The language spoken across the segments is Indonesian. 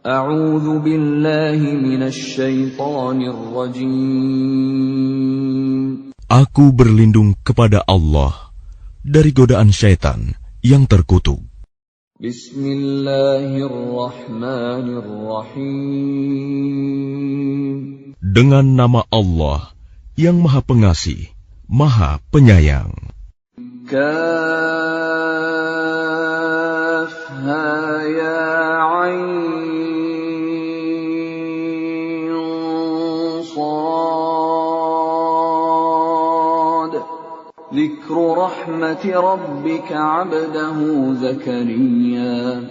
A'udzu billahi minasy syaithanir rajim. Aku berlindung kepada Allah dari godaan syaitan yang terkutuk. Bismillahirrahmanirrahim. Dengan nama Allah yang Maha Pengasih, Maha Penyayang. Kaf ha ya ain sad. Dzikru rahmati rabbika 'abdahu Zakariya.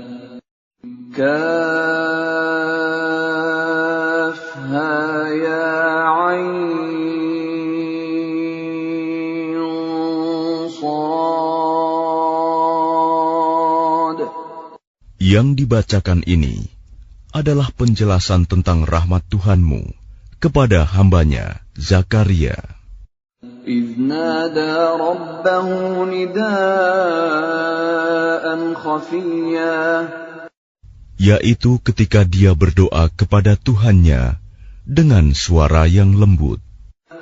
Kaf ha ya ain sad. Yang dibacakan ini adalah penjelasan tentang rahmat Tuhanmu kepada hambanya Zakaria. إذ نادى ربه نداء خفيا. Yaitu ketika dia berdoa kepada Tuhannya dengan suara yang lembut.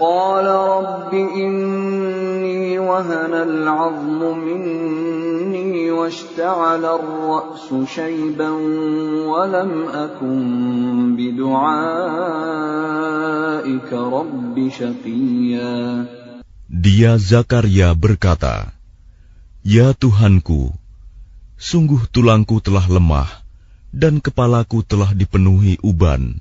قال رب إني وهن العظم مني واشتعل الرأس شيبا ولم أكن بدعائك رب شقيا. Dia Zakaria berkata, "Ya Tuhanku, sungguh tulangku telah lemah dan kepalaku telah dipenuhi uban,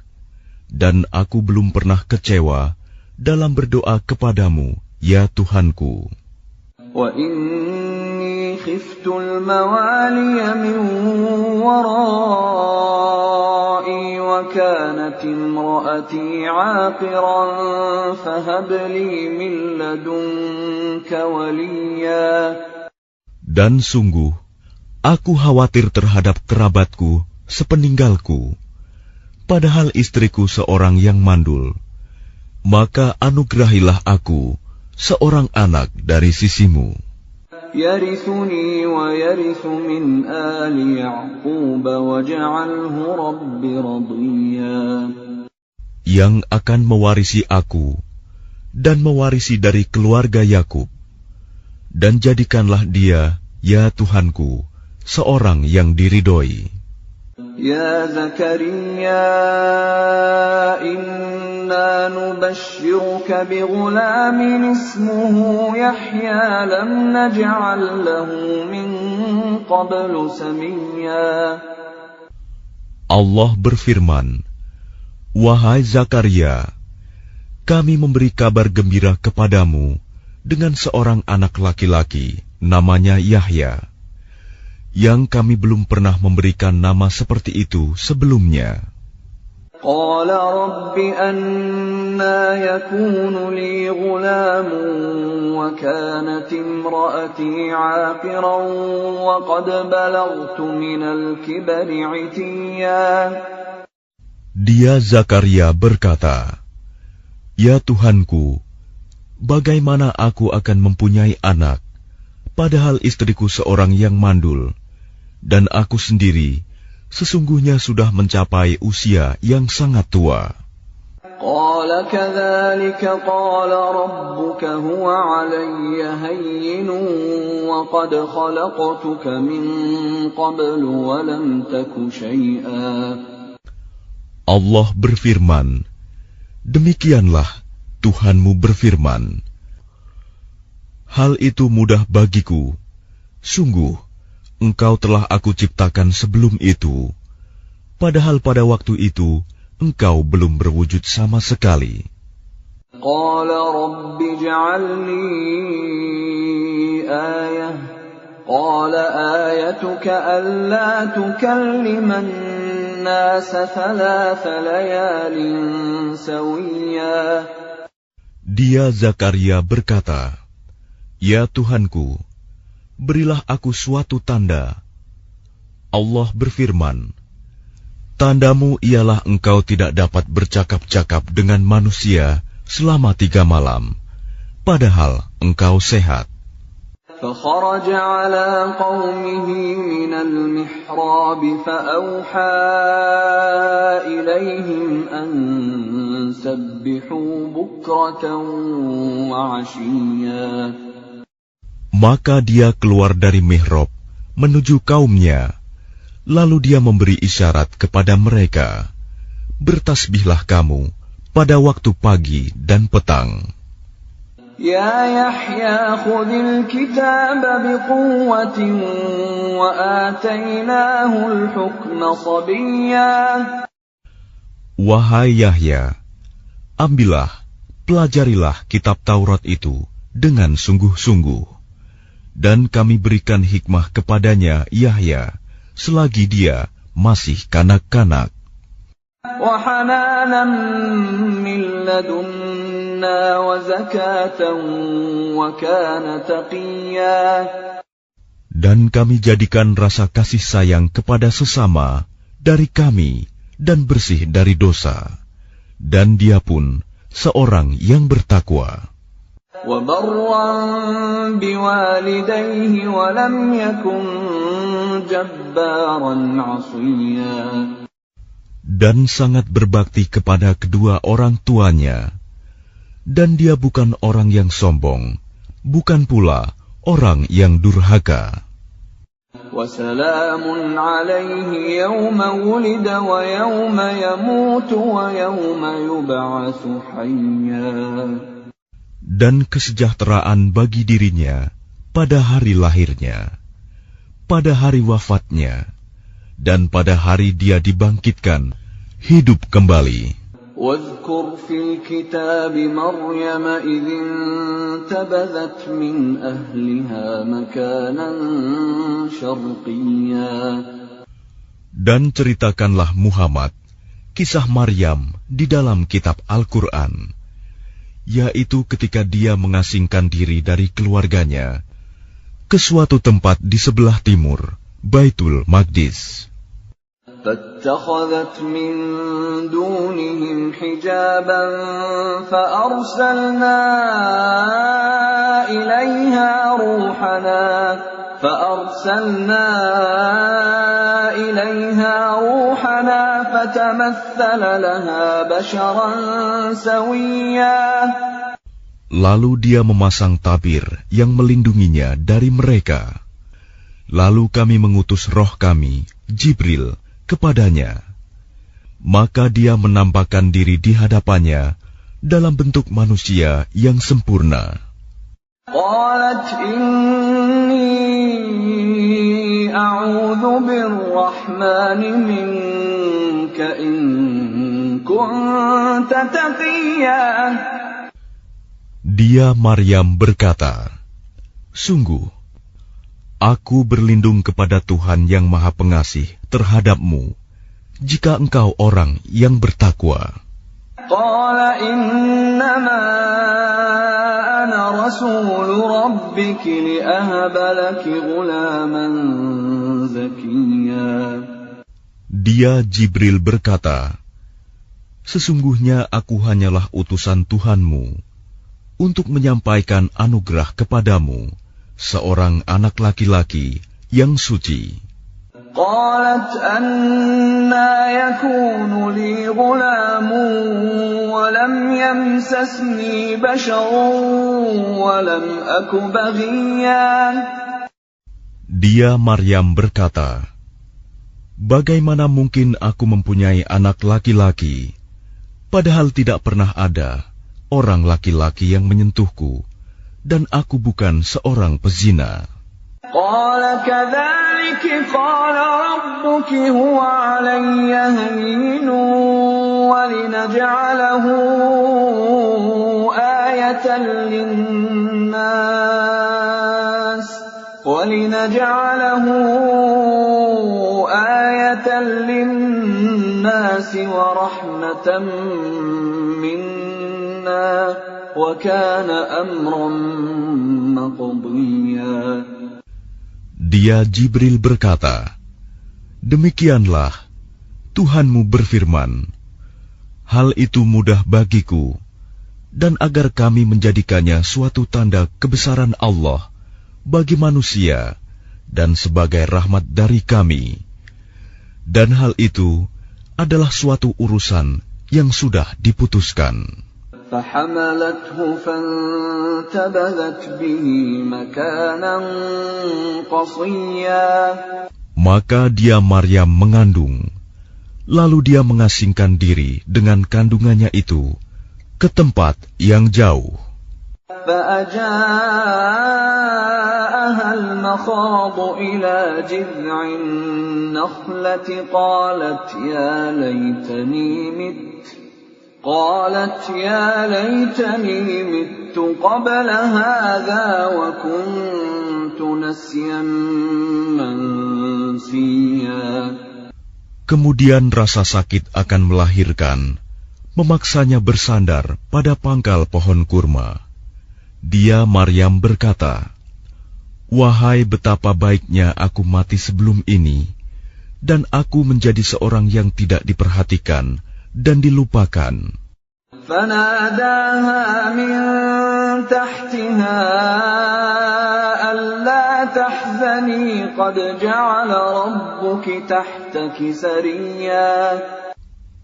dan aku belum pernah kecewa dalam berdoa kepadamu, ya Tuhanku. Wa inni khiftul mawaliya min warai wa kanat imraati 'aqiran fahab li min ladunka waliya. Dan sungguh, aku khawatir terhadap kerabatku sepeninggalku, padahal istriku seorang yang mandul. Maka anugerahilah aku seorang anak dari sisimu, yarithuni wa yarithu min ali Ya'qub waj'alhu rabbi radiyya, yang akan mewarisi aku dan mewarisi dari keluarga Yakub, dan jadikanlah dia, ya Tuhanku, seorang yang diridhoi. Ya Zakaria, inna nubashshiruka bighulamin ismuhu Yahya lam naj'al lahu min qablu samiyya. Allah berfirman, "Wahai Zakaria, kami memberi kabar gembira kepadamu dengan seorang anak laki-laki, namanya Yahya, yang kami belum pernah memberikan nama seperti itu sebelumnya." Qala rabbi anna yakunu li ghulamun wa kanat imraati 'aqiran wa qad balaghtu minal kibri 'itiyya. Dia Zakaria berkata, "Ya Tuhanku, bagaimana aku akan mempunyai anak, padahal istriku seorang yang mandul, dan aku sendiri sesungguhnya sudah mencapai usia yang sangat tua." Qala kadzalika qala rabbuka huwa 'alayya hayyinun wa qad khalaqtuka min qablu wa lam taku syai'a. Allah berfirman, "Demikianlah Tuhanmu berfirman, hal itu mudah bagiku. Sungguh, engkau telah aku ciptakan sebelum itu, padahal pada waktu itu engkau belum berwujud sama sekali." Qala rabbi ij'al li ayah. Qala ayatuka alla tukalliman nasa thalatha layalin sawiyya. Dia Zakaria berkata, "Ya Tuhanku, berilah aku suatu tanda." Allah berfirman, "Tandamu ialah engkau tidak dapat bercakap-cakap dengan manusia selama 3 malam, padahal engkau sehat." فخرج على قومه من المحراب فأوحى إليهم أن سبحوا بكرة وعشيا. Maka dia keluar dari mihrab menuju kaumnya, lalu dia memberi isyarat kepada mereka, bertasbihlah kamu pada waktu pagi dan petang. Ya Yahya khudil kitab biquwwatin wa atainahul hukma sabiyya. Wahai Yahya, ambillah, pelajarilah kitab Taurat itu dengan sungguh-sungguh, dan kami berikan hikmah kepadanya Yahya selagi dia masih kanak-kanak. Wa hananan min ladunna wa zakatan wa kana taqiyya. Dan kami jadikan rasa kasih sayang kepada sesama dari kami dan bersih dari dosa, dan dia pun seorang yang bertakwa. Wa barran biwalidayhi wa lam yakun jabbaran 'asiyya. Dan sangat berbakti kepada kedua orang tuanya, dan dia bukan orang yang sombong, bukan pula orang yang durhaka. وَسَلَامٌ عَلَيْهِ يَوْمَ وُلِدَ وَيَوْمَ يَمُوتُ وَيَوْمَ يُبْعَثُ حَيًّا. Dan kesejahteraan bagi dirinya pada hari lahirnya, pada hari wafatnya, dan pada hari dia dibangkitkan hidup kembali. وَاذْكُرْ فِي الْكِتَابِ مَرْيَمَ إِذِ انتَبَذَتْ مِنْ أَهْلِهَا مَكَانًا شَرْقِيًّا. Dan ceritakanlah Muhammad kisah Maryam di dalam kitab Al-Quran, yaitu ketika dia mengasingkan diri dari keluarganya ke suatu tempat di sebelah timur Baitul Maqdis. فَاتَّخَذَتْ مِن دُونِهِمْ حِجَابًا فَأَرْسَلْنَا إِلَيْهَا رُوحَنَا فَتَمَثَّلَ لَهَا بَشَرًا سَوِيًّا. Lalu dia memasang tabir yang melindunginya dari mereka. Lalu kami mengutus roh kami, Jibril, kepadanya. Maka dia menampakkan diri di hadapannya dalam bentuk manusia yang sempurna. قالت إني أعوذ بالرحمن منك إن كنت تقيا. Dia Maryam berkata, sungguh, aku berlindung kepada Tuhan yang Maha Pengasih terhadapmu, jika engkau orang yang bertakwa. Qala innama ana rasul rabbiki li'ahaba laki ghulaman zakiyya. Dia Jibril berkata, sesungguhnya aku hanyalah utusan Tuhanmu untuk menyampaikan anugerah kepadamu seorang anak laki-laki yang suci. Qalat anna yakunu li ghulamun wa lam yamsasni basharun wa lam aku baghiyan. Dia Maryam berkata, bagaimana mungkin aku mempunyai anak laki-laki, padahal tidak pernah ada orang laki-laki yang menyentuhku, dan aku bukan seorang pezina. Qala kadzalika qala rabbuki huwa 'alayya hayyinun wa linaj'alahu ayatan lin-nas wa rahmatan minna wa kana amran maqdiya. Dia Jibril berkata, demikianlah Tuhanmu berfirman, hal itu mudah bagiku, dan agar kami menjadikannya suatu tanda kebesaran Allah bagi manusia dan sebagai rahmat dari kami. Dan hal itu adalah suatu urusan yang sudah diputuskan. فحملته فانتبذت به مكانا قصيا. Maka dia Maryam mengandung, lalu dia mengasingkan diri dengan kandungannya itu ke tempat yang jauh. فأجاءها المخاض إلى جذع النخلة قالت يا ليتني مت قبل هذا وكنت نسيا منسيا. Kemudian rasa sakit akan melahirkan memaksanya bersandar pada pangkal pohon kurma. Dia Maryam berkata, "Wahai betapa baiknya aku mati sebelum ini, dan aku menjadi seorang yang tidak diperhatikan dan dilupakan." فناداها من تحتها ألا تحزني قد جعل ربك تحتك سريا.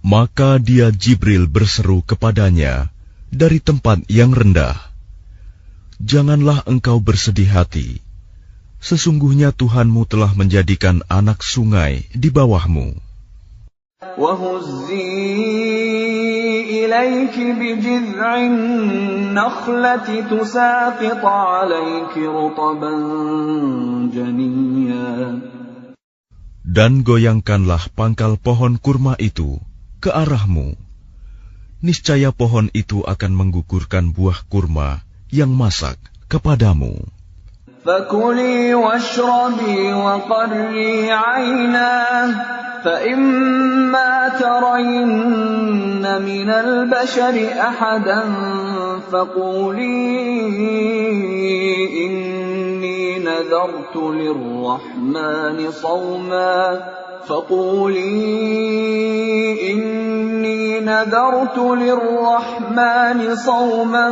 Maka dia Jibril berseru kepadanya dari tempat yang rendah, "Janganlah engkau bersedih hati. Sesungguhnya Tuhanmu telah menjadikan anak sungai di bawahmu." وَهُزِّي إِلَيْكِ بِجِذْعِ النَّخْلَةِ تُسَاقِطْ عَلَيْكِ رُطَبًا جَنِيًّا. Dan goyangkanlah pangkal pohon kurma itu ke arahmu. Niscaya pohon itu akan menggugurkan buah kurma yang masak kepadamu. فَكُلِي وَاشْرَبِي وَقَرِّي عَيْنًا فَإِمَّا تَرَيِنَّ مِنَ الْبَشَرِ أَحَدًا فَقُولِي إِنِّي نَذَرْتُ لِلرَّحْمَنِ صَوْمًا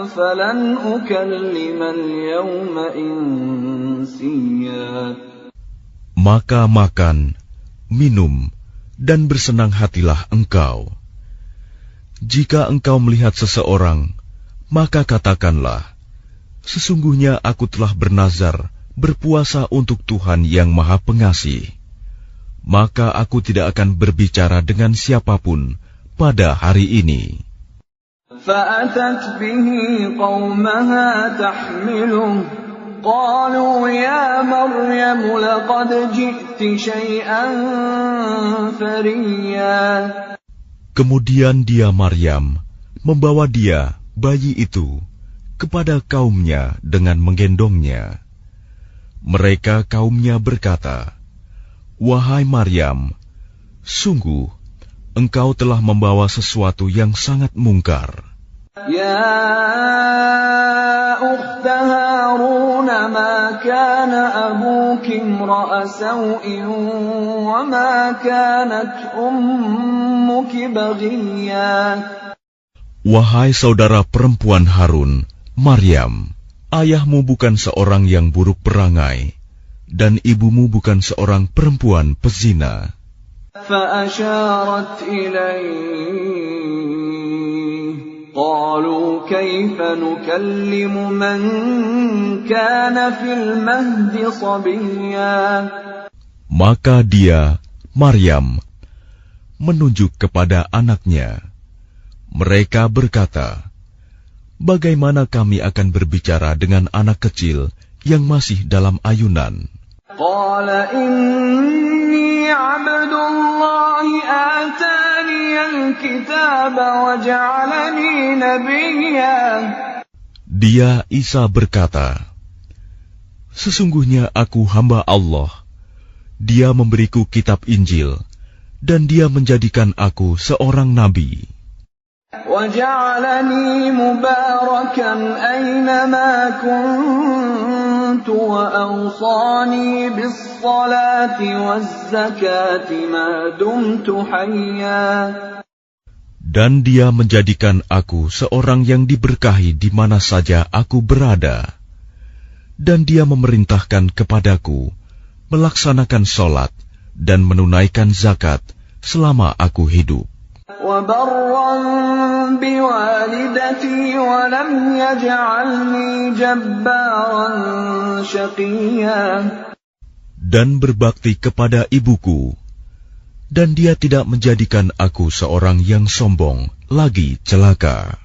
فَلَنْ أُكَلِّمَ الْيَوْمَ إِنسِيًّا. Maka makan, minum, dan bersenang hatilah engkau. Jika engkau melihat seseorang, maka katakanlah, "Sesungguhnya aku telah bernazar berpuasa untuk Tuhan yang Maha Pengasih." Maka aku tidak akan berbicara dengan siapapun pada hari ini. فَأَتَتْ بِهِ قَوْمَهَا تَحْمِلُهُ قَالُوا يَا مَرْيَمُ لَقَدْ جِئْتِ شَيْئًا فَرِيًّا. Kemudian dia Maryam membawa dia, bayi itu, kepada kaumnya dengan menggendongnya. Mereka kaumnya berkata, "Wahai Maryam, sungguh engkau telah membawa sesuatu yang sangat mungkar." يَا أُخْتَ هَارُونَ مَا كَانَ أَبُوكِ امْرَأَ سَوْءٍ وَمَا كَانَتْ أُمُّكِ بَغِيًّا. Wahai saudara perempuan Harun, Maryam, ayahmu bukan seorang yang buruk perangai, dan ibumu bukan seorang perempuan pezina. فَأَشَارَتْ إِلَيْهِ قَالُوا كَيْفَ نُكَلِّمُ مَنْ كَانَ فِي الْمَهْدِ صَبِيًّا. Maka dia, Maryam, menunjuk kepada anaknya. Mereka berkata, "Bagaimana kami akan berbicara dengan anak kecil yang masih dalam ayunan?" قَالَ إِنِّي عَبْدُ اللَّهِ آتَانِيَ الْكِتَابَ وَجَعَلَنِي نَبِيًّا. Dia Isa berkata, "Sesungguhnya aku hamba Allah. Dia memberiku kitab Injil, dan Dia menjadikan aku seorang nabi. وَجَعَلَنِي مُبَارَكًا أَيْنَمَا كُنتُ وَأَوْصَانِي بِالصَّلَاةِ وَالزَّكَاةِ مَا دُمْتُ حَيًّا. Dan Dia menjadikan aku seorang yang diberkahi di mana saja aku berada. Dan Dia memerintahkan kepadaku melaksanakan sholat dan menunaikan zakat selama aku hidup. وبرا بوالدتي ولم يجعلني جبارا شقيا. Dan berbakti kepada ibuku, dan dia tidak menjadikan aku seorang yang sombong, lagi celaka.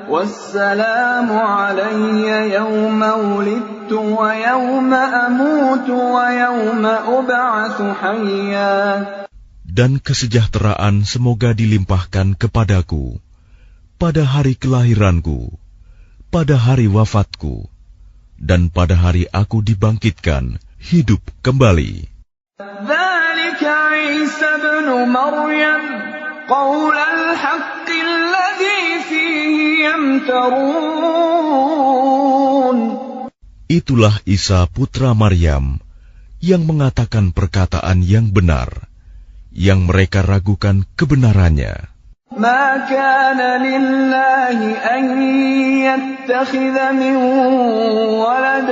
والسلام علي يوم ولدت ويوم أموت ويوم أبعث حيا. Dan kesejahteraan semoga dilimpahkan kepadaku pada hari kelahiranku, pada hari wafatku, dan pada hari aku dibangkitkan hidup kembali. ذلك عيسى ابن مريم قول الحق الذي فيه يمترون. Itulah Isa putra Maryam yang mengatakan perkataan yang benar, yang mereka ragukan kebenarannya. ما كان لله أن يتخذ من ولد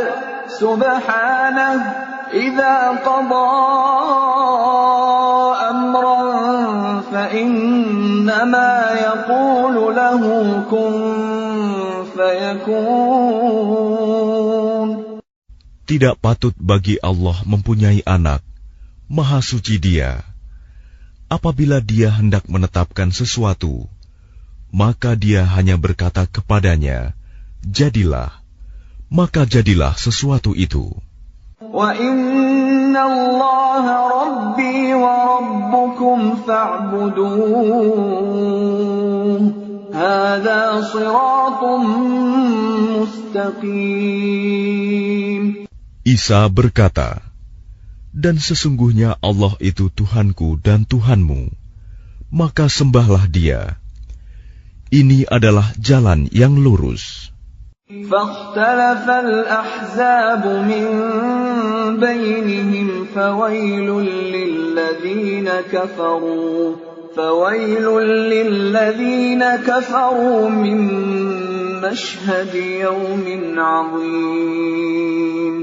سبحانه إذا قضى أمرا فإنما يقول له كن فيكون. Tidak patut bagi Allah mempunyai anak, Maha Suci Dia. Apabila Dia hendak menetapkan sesuatu, maka Dia hanya berkata kepadanya, jadilah, maka jadilah sesuatu itu. وَإِنَّ اللَّهَ رَبِّي وَرَبُّكُمْ فَاعْبُدُوهُ هَذَا صِرَاطٌ مُسْتَقِيمٌ. Isa berkata, dan sesungguhnya Allah itu Tuhanku dan Tuhanmu, maka sembahlah Dia. Ini adalah jalan yang lurus. فَاخْتَلَفَ الْأَحْزَابُ مِنْ بَيْنِهِمْ فَوَيْلٌ لِلَّذِينَ كَفَرُوا مِنْ مَشْهَدِ يَوْمٍ عَظِيمٍ.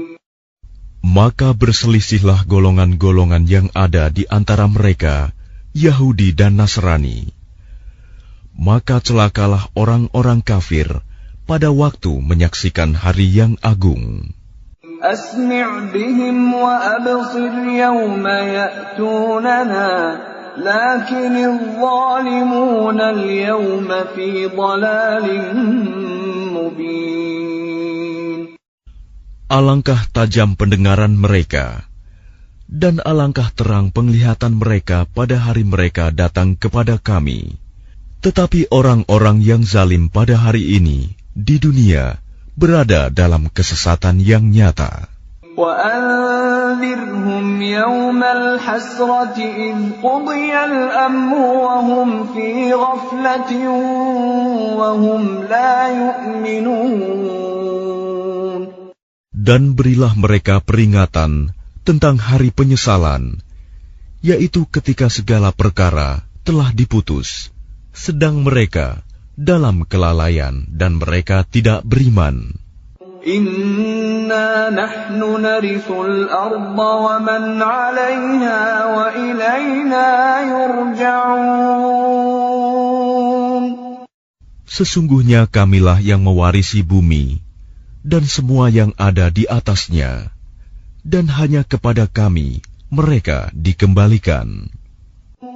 Maka berselisihlah golongan-golongan yang ada di antara mereka, Yahudi dan Nasrani. Maka celakalah orang-orang kafir pada waktu menyaksikan hari yang agung. أسمع بهم وأبصر يوم يأتوننا لكن الظالمون اليوم في ضلال مبين. Alangkah tajam pendengaran mereka, dan alangkah terang penglihatan mereka pada hari mereka datang kepada kami. Tetapi orang-orang yang zalim pada hari ini di dunia berada dalam kesesatan yang nyata. وَأَنذِرْهُمْ يَوْمَ الْحَسْرَةِ إِذْ قُضِيَ الْأَمْرُ وَهُمْ فِي غَفْلَةٍ وَهُمْ لَا يُؤْمِنُونَ. Dan berilah mereka peringatan tentang hari penyesalan, yaitu ketika segala perkara telah diputus, sedang mereka dalam kelalaian dan mereka tidak beriman. Inna nahnu narithul arda wa man 'alayha wa ilayna yurja'un. Sesungguhnya kamilah yang mewarisi bumi dan semua yang ada di atasnya, dan hanya kepada kami mereka dikembalikan.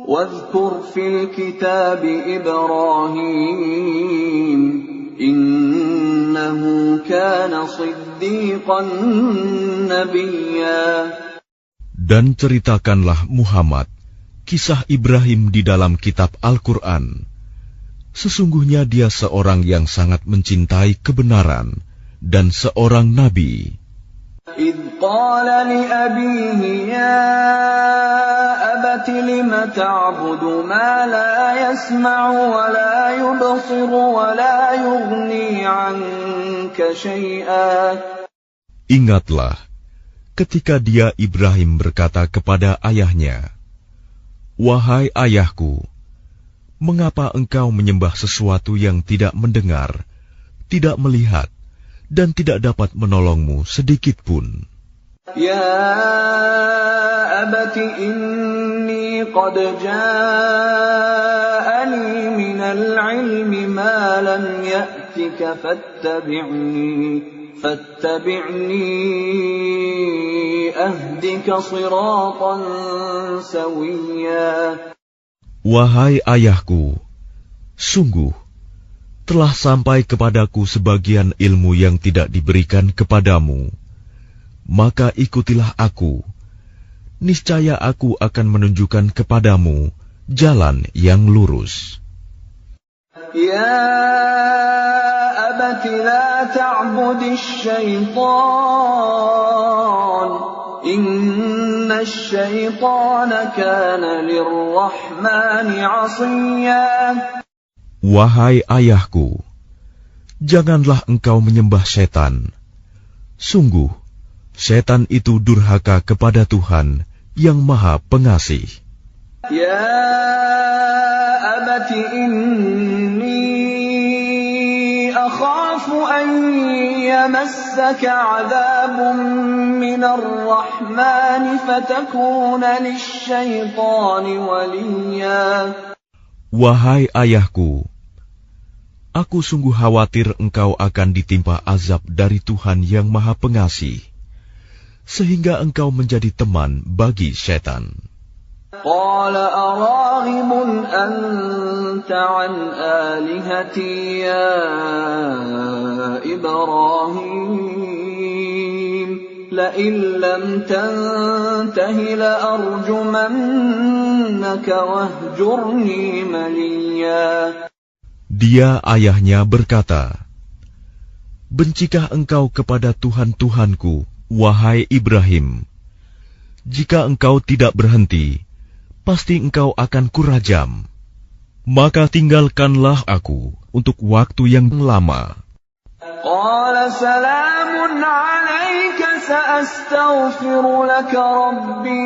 واذكر في الكتاب إبراهيم إنه كان صديقا نبيا. Dan ceritakanlah Muhammad kisah Ibrahim di dalam kitab Al-Quran. Sesungguhnya dia seorang yang sangat mencintai kebenaran dan seorang nabi. إذ قال لأبيه يا أبت لم تعبد ما لا يسمع ولا يبصر ولا يغني عنك شيئا. Ingatlah ketika dia Ibrahim berkata kepada ayahnya, wahai ayahku, mengapa engkau menyembah sesuatu yang tidak mendengar, tidak melihat, dan tidak dapat menolongmu sedikit pun? يا أبت إني قد جاءني من العلم ما لم يأتك فاتبعني أهدك صراطا سويا. Wahai ayahku, sungguh telah sampai kepadaku sebagian ilmu yang tidak diberikan kepadamu. Maka ikutilah aku, niscaya aku akan menunjukkan kepadamu jalan yang lurus. Ya abati la ta'budis syaitan, inna syaitana kana lirrahmani 'asiyya. Wahai ayahku, janganlah engkau menyembah setan. Sungguh, setan itu durhaka kepada Tuhan yang Maha Pengasih. Ya abati inni akhafu an yamassaka 'adzabun minar rahmani fatakuna lisyaitani waliya. Wahai ayahku, aku sungguh khawatir engkau akan ditimpa azab dari Tuhan yang Maha Pengasih, sehingga engkau menjadi teman bagi setan. Qala araghibun anta an alihati ya Ibrahim, la in lam tantahi la arjumannaka wahjurni maliya. Dia ayahnya berkata, bencikah engkau kepada Tuhan-Tuhanku, wahai Ibrahim? Jika engkau tidak berhenti, pasti engkau akan kurajam. Maka tinggalkanlah aku untuk waktu yang lama. Qala salamun alayka sa'astaghfiru laka rabbi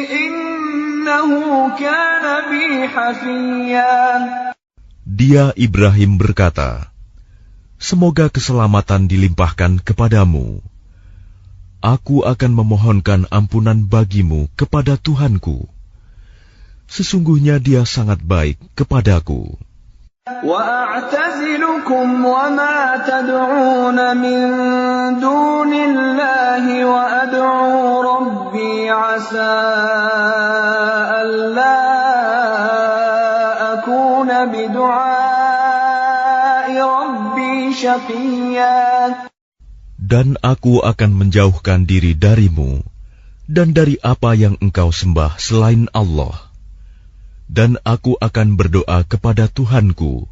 innahu kana bi hafiyya. Dia Ibrahim berkata, semoga keselamatan dilimpahkan kepadamu. Aku akan memohonkan ampunan bagimu kepada Tuhanku. Sesungguhnya Dia sangat baik kepadaku. Wa a'tazilukum wa ma tad'una min dunillahi wa ad'u rabbi 'asa alla akuna bidu'ai rabbi syaqiyya. Dan aku akan menjauhkan diri darimu dan dari apa yang engkau sembah selain Allah. Dan aku akan berdoa kepada Tuhanku.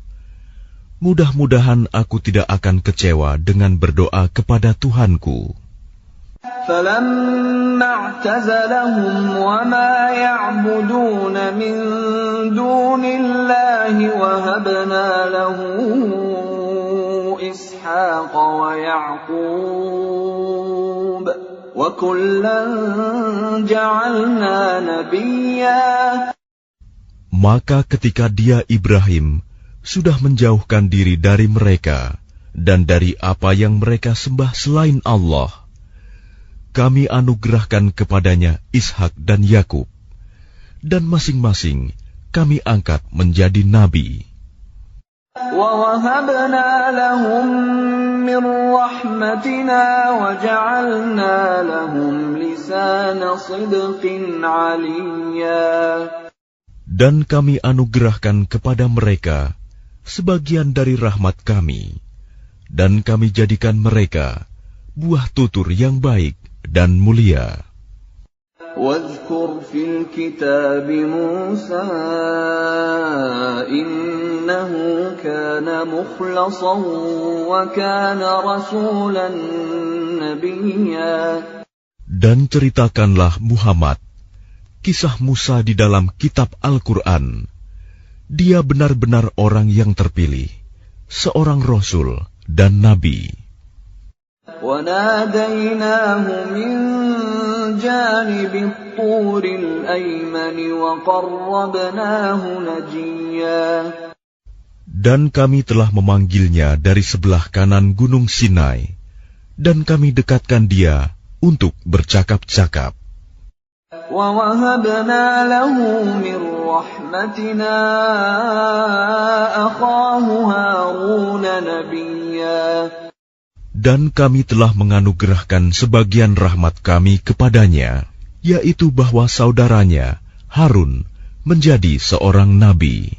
Mudah-mudahan aku tidak akan kecewa dengan berdoa kepada Tuhanku. فَلَمَّا اعْتَزَلَهُمْ وَمَا يَعْبُدُونَ مِن دُونِ اللَّهِ وَهَبْنَا لَهُ إِسْحَاقَ وَيَعْقُوبَ وَكُلًّا جَعَلْنَا نَبِيًّا. Maka ketika dia Ibrahim sudah menjauhkan diri dari mereka dan dari apa yang mereka sembah selain Allah, kami anugerahkan kepadanya Ishak dan Yakub, dan masing-masing kami angkat menjadi nabi. وَوَهَبْنَا لَهُم مِّن رَّحْمَتِنَا وَجَعَلْنَا لَهُمْ لِسَانَ صِدْقٍ عَلِيًّا. Dan kami anugerahkan kepada mereka sebagian dari rahmat kami, dan kami jadikan mereka buah tutur yang baik dan mulia. واذكر في الكتاب موسى إنه كان مخلصا وكان رسولا نبيا. Dan ceritakanlah Muhammad kisah Musa di dalam kitab Al-Quran. Dia benar-benar orang yang terpilih, seorang Rasul dan Nabi. وَنَادَيْنَاهُ مِنْ جَانِبِ الطُّورِ الْأَيْمَنِ وَقَرَّبْنَاهُ نَجِيًّا. Dan kami telah memanggilnya dari sebelah kanan Gunung Sinai, dan kami dekatkan dia untuk bercakap-cakap. وَوَهَبْنَا لَهُ مِنْ رَحْمَتِنَا أَخَاهُ هَارُونَ نَبِيًّا. Dan kami telah menganugerahkan sebagian rahmat kami kepadanya, yaitu bahwa saudaranya Harun menjadi seorang nabi.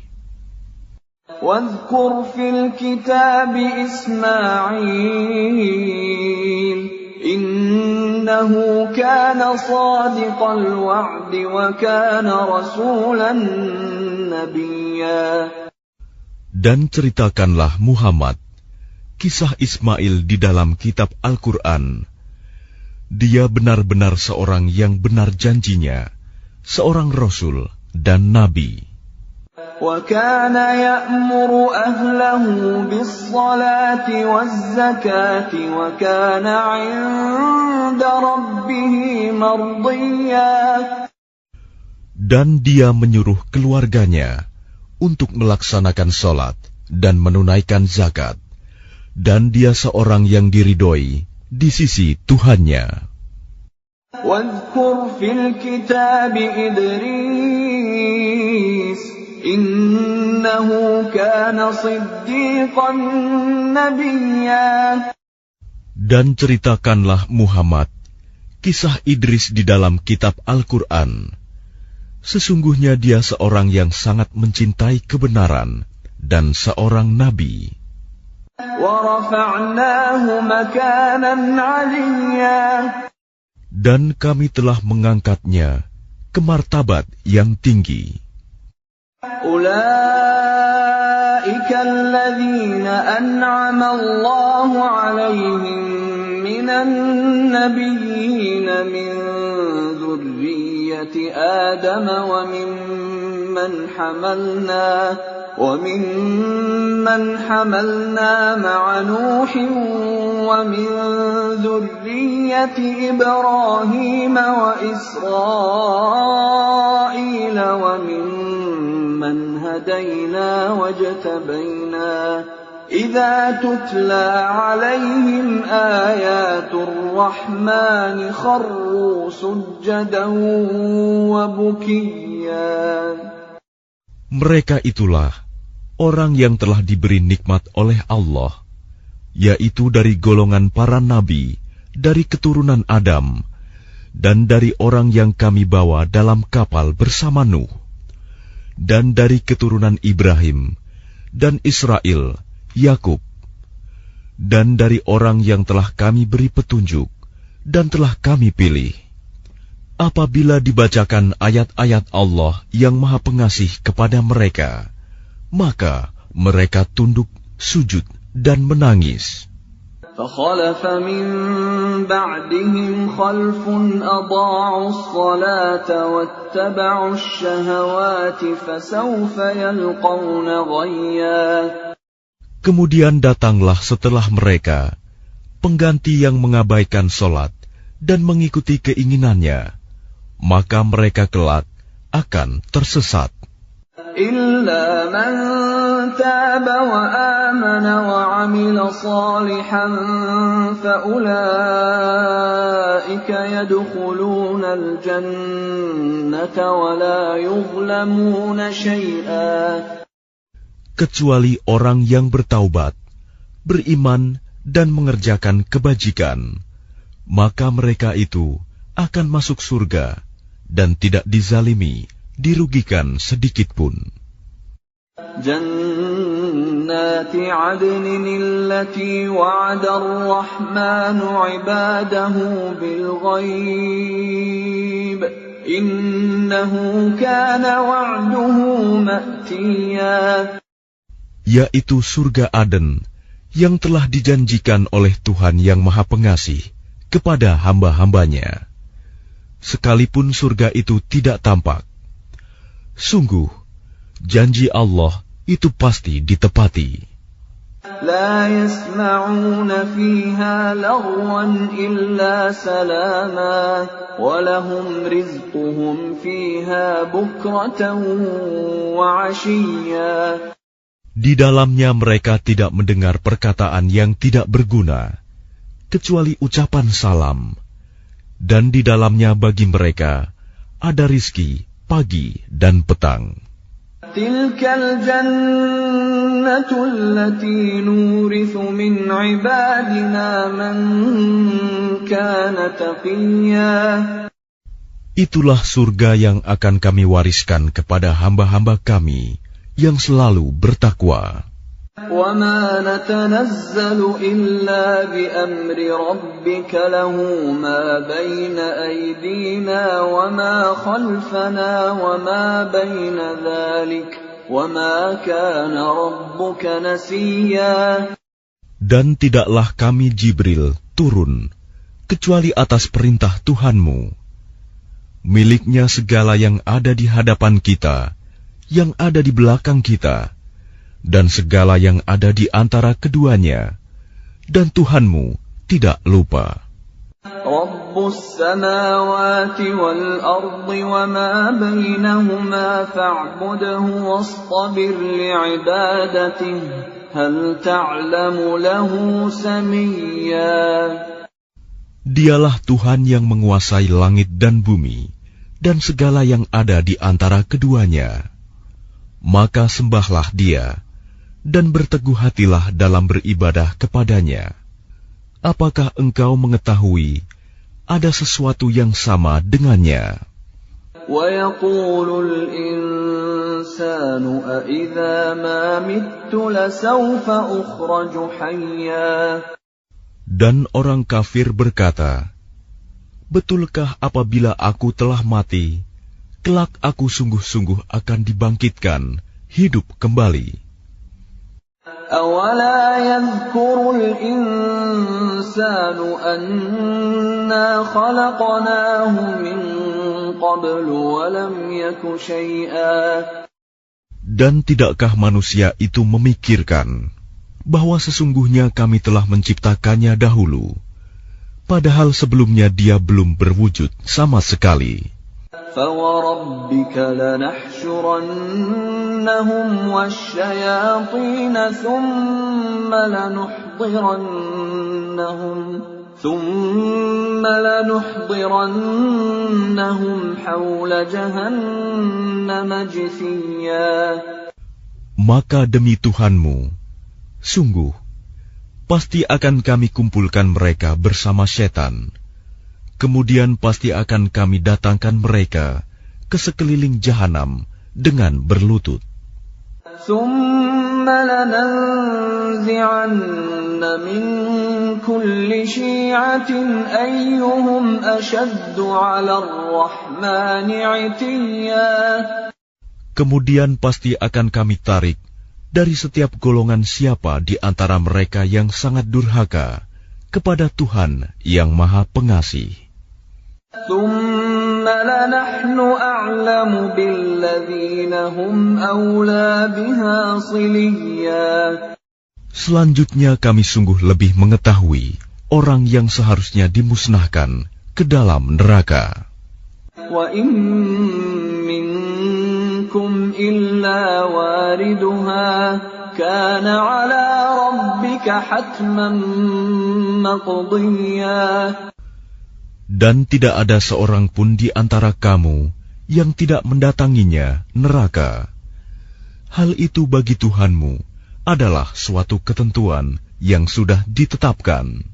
وَاذْكُرْ فِي الْكِتَابِ إِسْمَاعِيلَ إِنَّهُ كَانَ صَادِقَ الْوَعْدِ وَكَانَ رَسُولًا نَبِيًّا. Dan ceritakanlah Muhammad kisah Ismail di dalam kitab Al-Quran. Dia benar-benar seorang yang benar janjinya, seorang Rasul dan Nabi. وَكَانَ يَأْمُرُ أَهْلَهُ بِالصَّلَاةِ وَالزَّكَاةِ وَكَانَ عِندَ رَبِّهِ مَرْضِيًّا. Dan dia menyuruh keluarganya untuk melaksanakan sholat dan menunaikan zakat. Dan dia seorang yang diridhoi di sisi Tuhannya. وَاذْكُرْ فِي الْكِتَابِ إِدْرِيسَ إِنَّهُ كَانَ صِدِّيقًا نَبِيًّا. Dan ceritakanlah Muhammad kisah Idris di dalam kitab Al-Quran. Sesungguhnya dia seorang yang sangat mencintai kebenaran dan seorang nabi. وَرَفَعْنَاهُ مَكَانًا عَلِيًّا. Dan kami telah mengangkatnya ke martabat yang tinggi. أُولَئِكَ الَّذِينَ أَنْعَمَ اللَّهُ عَلَيْهِمْ مِنَ النَّبِيِّينَ مِنْ ذُرِّيَّةِ آدَمَ وَمِمَّنْ حَمَلْنَا مَعَ نُوحٍ وَمِنْ ذُرِّيَّةِ إِبْرَاهِيمَ وَإِسْرَائِيلَ وَمِمَّنْ هَدَيْنَا وَاجْتَبَيْنَا إِذَا تُتْلَى عَلَيْهِمْ آيَاتُ الرَّحْمَنِ خَرُّوا سُجَّدًا وَبُكِيًّا. Mereka itulah orang yang telah diberi nikmat oleh Allah, yaitu dari golongan para nabi, dari keturunan Adam, dan dari orang yang kami bawa dalam kapal bersama Nuh, dan dari keturunan Ibrahim, dan Israel, Yakub, dan dari orang yang telah kami beri petunjuk, dan telah kami pilih. Apabila dibacakan ayat-ayat Allah yang Maha Pengasih kepada mereka, maka mereka tunduk, sujud, dan menangis. فَخَلَفَ مِن بَعْدِهِمْ خَلْفٌ أَضَاعُوا الصَّلَاةَ وَاتَّبَعُوا الشَّهَوَاتِ فَسَوْفَ يَلْقَوْنَ غَيًّا. Kemudian datanglah setelah mereka pengganti yang mengabaikan sholat dan mengikuti keinginannya, maka mereka kelak akan tersesat. إِلَّا مَنْ تَابَ وَآمَنَ وَعَمِلَ صَالِحًا فَأُولَئِكَ يَدْخُلُونَ الْجَنَّةَ وَلَا يُظْلَمُونَ شَيْئًا. Kecuali orang yang bertaubat, beriman dan mengerjakan kebajikan, maka mereka itu akan masuk surga dan tidak dizalimi, dirugikan sedikitpun. جَنَّاتِ عَدْنٍ الَّتِي وَعَدَ الرَّحْمَنُ عِبَادَهُ بِالْغَيْبِ إِنَّهُ كَانَ وَعْدُهُ مَأْتِيًّا. Yaitu surga Aden yang telah dijanjikan oleh Tuhan yang Maha Pengasih kepada hamba-hambanya. Sekalipun surga itu tidak tampak, sungguh, janji Allah itu pasti ditepati. لا يسمعون فيها لغوا إلا سلاما ولهم رزقهم فيها بكرة وعشيا. Di dalamnya mereka tidak mendengar perkataan yang tidak berguna, kecuali ucapan salam, dan di dalamnya bagi mereka ada rizki pagi dan petang. Tilkal jannatu allati nurithu min ibadina man kana taqiyya. Itulah surga yang akan kami wariskan kepada hamba-hamba kami yang selalu bertakwa. وَمَا نَتَنَزَّلُ إِلَّا بِأَمْرِ رَبِّكَ لَهُ مَا بَيْنَ أَيْدِينَا وَمَا خَلْفَنَا وَمَا بَيْنَ ذَلِكَ وَمَا كَانَ رَبُّكَ نَسِيًّا. Dan tidaklah kami Jibril turun kecuali atas perintah Tuhanmu. Miliknya segala yang ada di hadapan kita, yang ada di belakang kita, dan segala yang ada di antara keduanya, dan Tuhanmu tidak lupa. Rabbus samawati wal ardi wa ma bainahuma fa'budhu wastabir li'ibadatihi hal ta'lamu lahu samiyya. Dialah Tuhan yang menguasai langit dan bumi, dan segala yang ada di antara keduanya. Maka sembahlah Dia, dan berteguh hatilah dalam beribadah kepadanya. Apakah engkau mengetahui ada sesuatu yang sama dengannya? وَيَقُولُ الْإِنسَانُ أَإِذَا مَا مِتُّ لَسَوْفَ أُخْرَجُ حَيًّا. Dan orang kafir berkata, betulkah apabila aku telah mati, kelak aku sungguh-sungguh akan dibangkitkan, hidup kembali. أَوَلَا يَذْكُرُ الْإِنسَانُ أَنَّا خَلَقْنَاهُ مِنْ قَبْلُ وَلَمْ يَكُ شَيْئًا. Dan tidakkah manusia itu memikirkan bahwa sesungguhnya kami telah menciptakannya dahulu, padahal sebelumnya dia belum berwujud sama sekali. فَوَرَبِّكَ لَنَحْشُرَنَّهُمْ وَالشَّيَاطِينَ ثُمَّ لَنُحْضِرَنَّهُمْ حَوْلَ جَهَنَّمَ جِثِيًّا. Maka demi Tuhanmu, sungguh, pasti akan kami kumpulkan mereka bersama setan. Kemudian pasti akan kami datangkan mereka ke sekeliling jahanam dengan berlutut. ثُمَّ لَنَنزِعَنَّ مِنْ كُلِّ شِيعَةٍ أَيُّهُمْ أَشَدُّ عَلَى الرَّحْمَنِ عِتِيًّا. Kemudian pasti akan kami tarik dari setiap golongan siapa di antara mereka yang sangat durhaka kepada Tuhan yang Maha Pengasih. ثُمَّ لَنَحْنُ أَعْلَمُ بِالَّذِينَ هُمْ أَوْلَى بِهَا صِلِيًّا. Selanjutnya kami sungguh lebih mengetahui orang yang seharusnya dimusnahkan ke dalam neraka. وَإِن مِّنكُمْ إِلَّا وَارِدُهَا كَانَ عَلَى رَبِّكَ حَتْمًا مَّقْضِيًّا. Dan tidak ada seorang pun di antara kamu yang tidak mendatanginya neraka. Hal itu bagi Tuhanmu adalah suatu ketentuan yang sudah ditetapkan.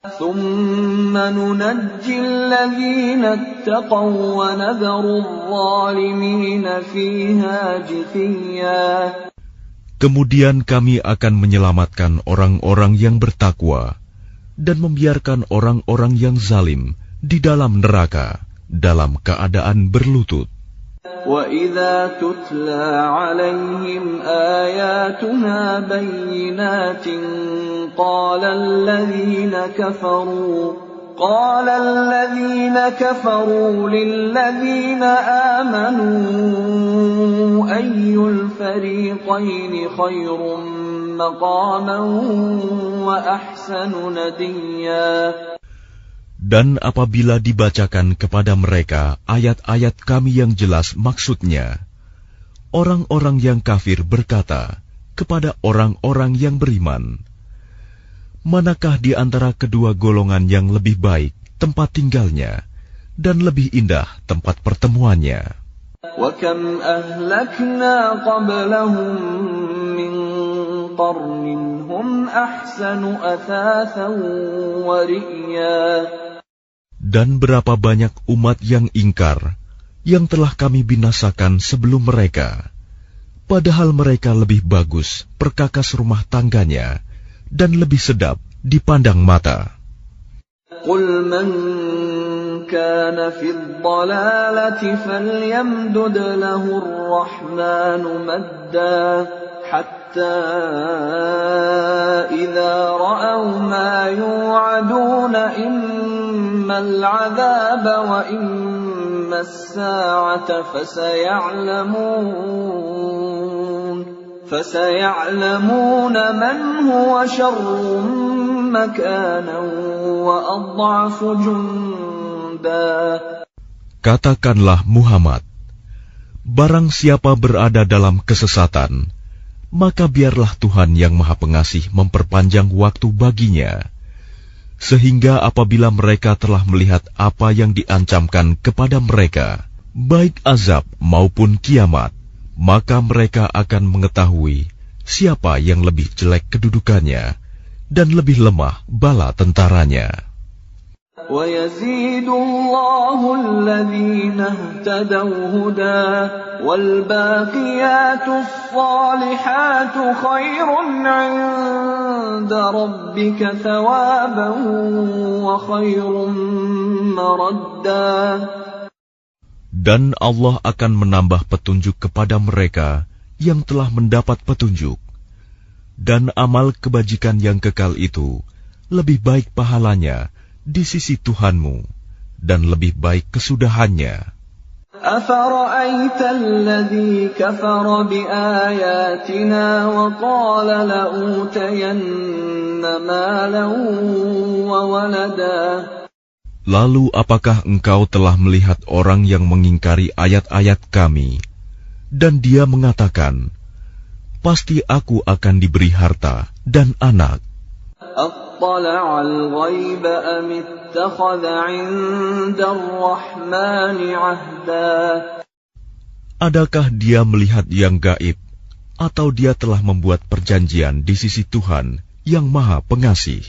ثُمَّ نُنَجِّي الَّذِينَ اتَّقَوْا وَنَذَرُ الظَّالِمِينَ فِيهَا جِثِيًّا. Kemudian kami akan menyelamatkan orang-orang yang bertakwa dan membiarkan orang-orang yang zalim di dalam neraka dalam keadaan berlutut. وَإِذَا تُتْلَى عَلَيْهِمْ آيَاتُنَا بَيِّنَاتٍ قَالَ الَّذِينَ كَفَرُوا لِلَّذِينَ آمَنُوا أَيُّ الْفَرِيقَيْنِ خَيْرٌ مَّقَامًا وَأَحْسَنُ نَدِيًّا. Dan apabila dibacakan kepada mereka ayat-ayat kami yang jelas maksudnya, orang-orang yang kafir berkata kepada orang-orang yang beriman, Manakah di antara kedua golongan yang lebih baik tempat tinggalnya dan lebih indah tempat pertemuannya? وَكَمْ أَهْلَكْنَا قَبْلَهُمْ مِنْ قَرْنٍ هُمْ أَحْسَنُ أَثَاثًا وَرِئْيًا. Dan berapa banyak umat yang ingkar yang telah kami binasakan sebelum mereka, padahal mereka lebih bagus perkakas rumah tangganya dan lebih sedap dipandang mata. قُلْ مَنْ كَانَ فِي الضَّلَالَةِ فَلْيَمْدُدْ لَهُ الرَّحْمَنُ مَدًّا حَتَّى إِذَا رَأَوْا مَا يُوعَدُونَ إِمَّا الْعَذَابَ وَإِمَّا السَّاعَةَ فَسَيَعْلَمُونَ مَنْ هُوَ شَرٌّ مَكَانًا وَأَضْعَفُ جُنْدًا. Katakanlah Muhammad, barang siapa berada dalam kesesatan, maka biarlah Tuhan yang Maha Pengasih memperpanjang waktu baginya, sehingga apabila mereka telah melihat apa yang diancamkan kepada mereka, baik azab maupun kiamat, maka mereka akan mengetahui siapa yang lebih jelek kedudukannya dan lebih lemah bala tentaranya. وَيَزِيدُ اللَّهُ الَّذِينَ اهْتَدَوْا هُدًى وَالْبَاقِيَاتُ الصَّالِحَاتُ خَيْرٌ عِندَ رَبِّكَ ثَوَابًا وَخَيْرٌ مَّرَدًّا. Dan Allah akan menambah petunjuk kepada mereka yang telah mendapat petunjuk. Dan amal kebajikan yang kekal itu lebih baik pahalanya di sisi Tuhanmu dan lebih baik kesudahannya. أَفَرَأَيْتَ الَّذِي كَفَرَ بِآيَاتِنَا وَقَالَ لَأُوتَيَنَّ مَالًا وَوَلَدًا. Lalu apakah engkau telah melihat orang yang mengingkari ayat-ayat kami, dan dia mengatakan, pasti aku akan diberi harta dan anak. أَطَّلَعَ الْغَيْبَ أَمِ اتَّخَذَ عِندَ الرَّحْمَنِ عَهْدًا. Adakah dia melihat yang gaib, atau dia telah membuat perjanjian di sisi Tuhan yang Maha Pengasih?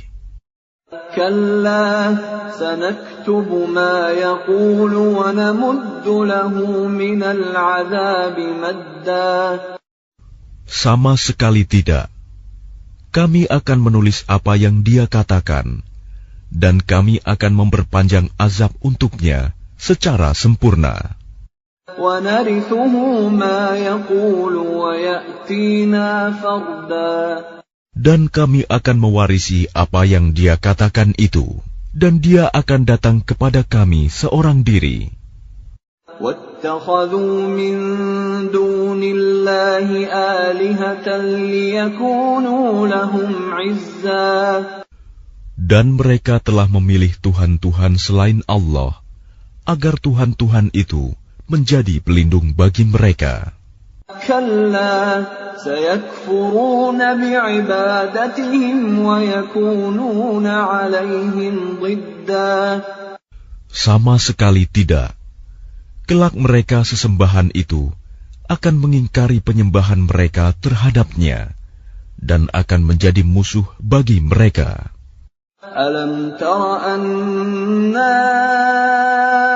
كَلَّا سَنَكْتُبُ مَا يَقُولُ وَنَمُدُّ لَهُ مِنَ الْعَذَابِ مَدًّا. Sama sekali tidak. Kami akan menulis apa yang dia katakan, dan kami akan memperpanjang azab untuknya secara sempurna. وَنَرِثُهُ مَا يَقُولُ وَيَأْتِينَا فَرْدًا. Dan kami akan mewarisi apa yang dia katakan itu, dan dia akan datang kepada kami seorang diri. وَاتَّخَذُوا مِن دُونِ اللَّهِ آلِهَةً لِيَكُونُوا لَهُمْ عِزًّا. Dan mereka telah memilih Tuhan-Tuhan selain Allah, agar Tuhan-Tuhan itu menjadi pelindung bagi mereka. كَلَّا سَيَكْفُرُونَ بِعِبَادَتِهِمْ وَيَكُونُونَ عَلَيْهِمْ ضِدًّا. Sama sekali tidak. Kelak mereka sesembahan itu akan mengingkari penyembahan mereka terhadapnya dan akan menjadi musuh bagi mereka. أَلَمْ تَرَ أَنَّا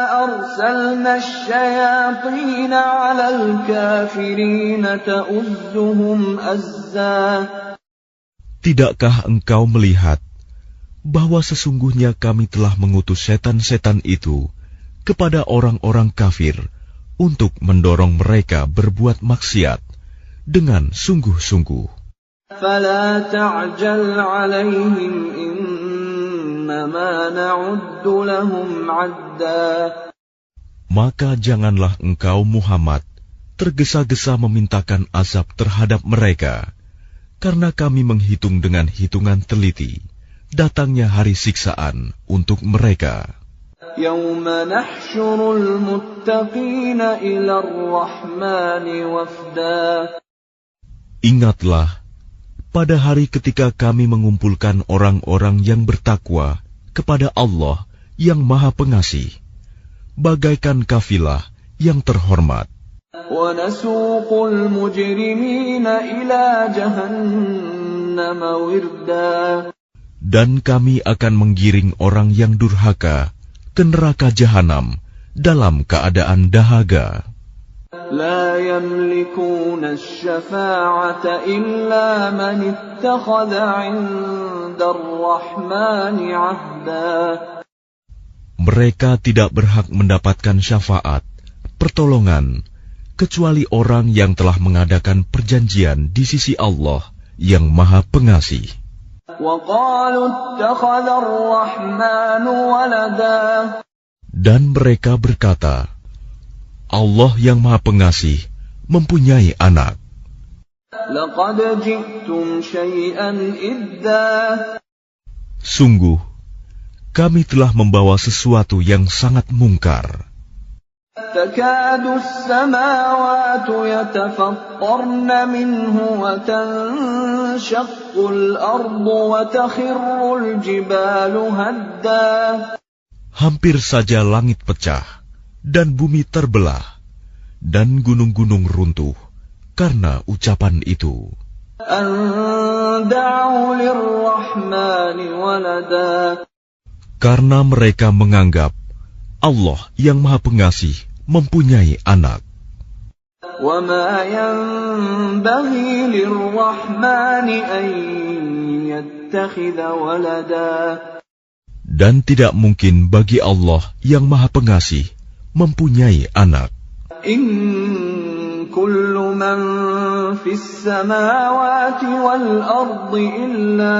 أَرْسَلْنَا الشَّيَاطِينَ عَلَى الْكَافِرِينَ تَؤُزُّهُمْ أَزًّا. Tidakkah engkau melihat bahwa sesungguhnya kami telah mengutus setan-setan itu kepada orang-orang kafir untuk mendorong mereka berbuat maksiat dengan sungguh-sungguh? فَلَا تَعْجَلْ عَلَيْهِمْ إِنَّمَا نَعُدُّ لَهُمْ عَدًّا. Maka janganlah engkau Muhammad tergesa-gesa memintakan azab terhadap mereka, karena kami menghitung dengan hitungan teliti datangnya hari siksaan untuk mereka. يَوْمَ نَحْشُرُ الْمُتَّقِينَ إِلَى الرَّحْمَنِ وَفْدًا. Ingatlah, pada hari ketika kami mengumpulkan orang-orang yang bertakwa kepada Allah yang Maha Pengasih, bagaikan kafilah yang terhormat. وَنَسُوقُ الْمُجْرِمِينَ إِلَى جَهَنَّمَ وِرْدًا. Dan kami akan menggiring orang yang durhaka ke neraka jahanam dalam keadaan dahaga. لَا يَمْلِكُونَ الشَّفَاعَةَ إِلَّا مَنِ اتَّخَذَ عِندَ الرَّحْمَنِ عَهْدًا. Mereka tidak berhak mendapatkan syafaat, pertolongan, kecuali orang yang telah mengadakan perjanjian di sisi Allah yang Maha Pengasih. وَقَالُوا اتَّخَذَ الرَّحْمَنُ وَلَدًا. Dan mereka berkata, Allah yang Maha Pengasih mempunyai anak. لَقَدْ جِئْتُمْ شَيْئًا إِدًّا. Sungguh, kami telah membawa sesuatu yang sangat mungkar. تَكَادُ السَّمَاوَاتُ يَتَفَطَّرْنَ مِنْهُ وَتَنشَقُّ الْأَرْضُ وَتَخِرُّ الْجِبَالُ هَدًّا. Hampir saja langit pecah dan bumi terbelah dan gunung-gunung runtuh karena ucapan itu. أَن دَعَوْا لِلرَّحْمَنِ وَلَدًا. Karena mereka menganggap Allah yang Maha Pengasih mempunyai anak. وَمَا يَنبَغِي لِلرَّحْمَنِ أَن يَتَّخِذَ وَلَدًا. Dan tidak mungkin bagi Allah yang Maha Pengasih mempunyai anak. إِن كُلُّ مَن فِي السَّمَاوَاتِ وَالْأَرْضِ إِلَّا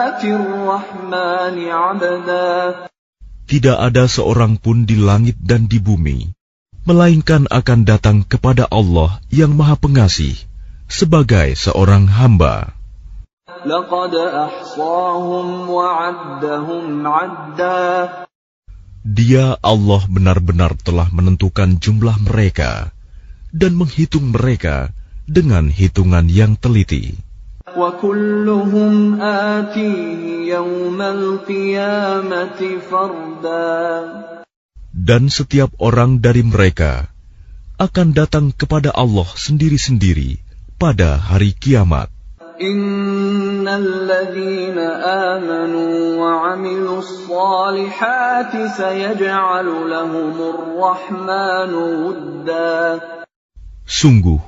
آتِي الرَّحْمَنِ عَبْدًا. Tidak ada seorang pun di langit dan di bumi, melainkan akan datang kepada Allah yang Maha Pengasih sebagai seorang hamba. لَقَدْ أَحْصَاهُمْ وَعَدَّهُمْ عَدًّا. Dia Allah benar-benar telah menentukan jumlah mereka dan menghitung mereka dengan hitungan yang teliti. وَكُلُّهُمْ آتِيهِ يَوْمَ الْقِيَامَةِ فَرْدًا. Dan setiap orang dari mereka akan datang kepada Allah sendiri-sendiri pada hari kiamat. إِنَّ الَّذِينَ آمَنُوا وَعَمِلُوا الصَّالِحَاتِ سَيَجْعَلُ لَهُمُ الرَّحْمَنُ وُدًّا. Sungguh,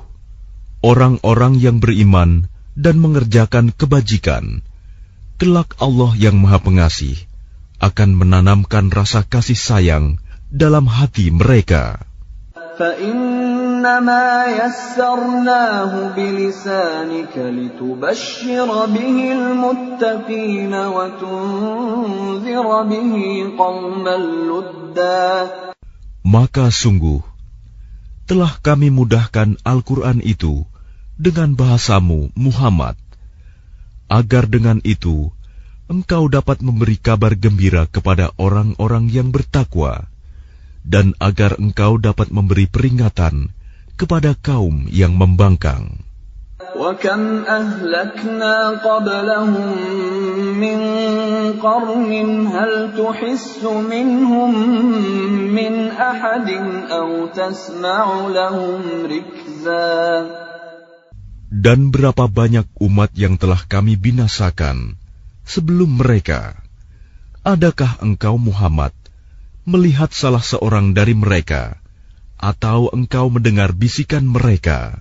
orang-orang yang beriman dan mengerjakan kebajikan, kelak Allah yang Maha Pengasih akan menanamkan rasa kasih sayang dalam hati mereka. فَإِنَّمَا يَسَّرْنَاهُ بِلِسَانِكَ لِتُبَشِّرَ بِهِ الْمُتَّقِينَ وَتُنذِرَ بِهِ قَوْمًا لُدًّا. Maka sungguh, telah kami mudahkan Al-Quran itu dengan bahasamu, Muhammad, agar dengan itu engkau dapat memberi kabar gembira kepada orang-orang yang bertakwa, dan agar engkau dapat memberi peringatan kepada kaum yang membangkang. وَكَمْ أَهْلَكْنَا قَبْلَهُمْ مِنْ قَرْنٍ هَلْ تُحِسُّ مِنْهُمْ مِنْ أَحَدٍ أَوْ تَسْمَعُ لَهُمْ رِكْزًا. Dan berapa banyak umat yang telah kami binasakan sebelum mereka. Adakah engkau Muhammad melihat salah seorang dari mereka, atau engkau mendengar bisikan mereka?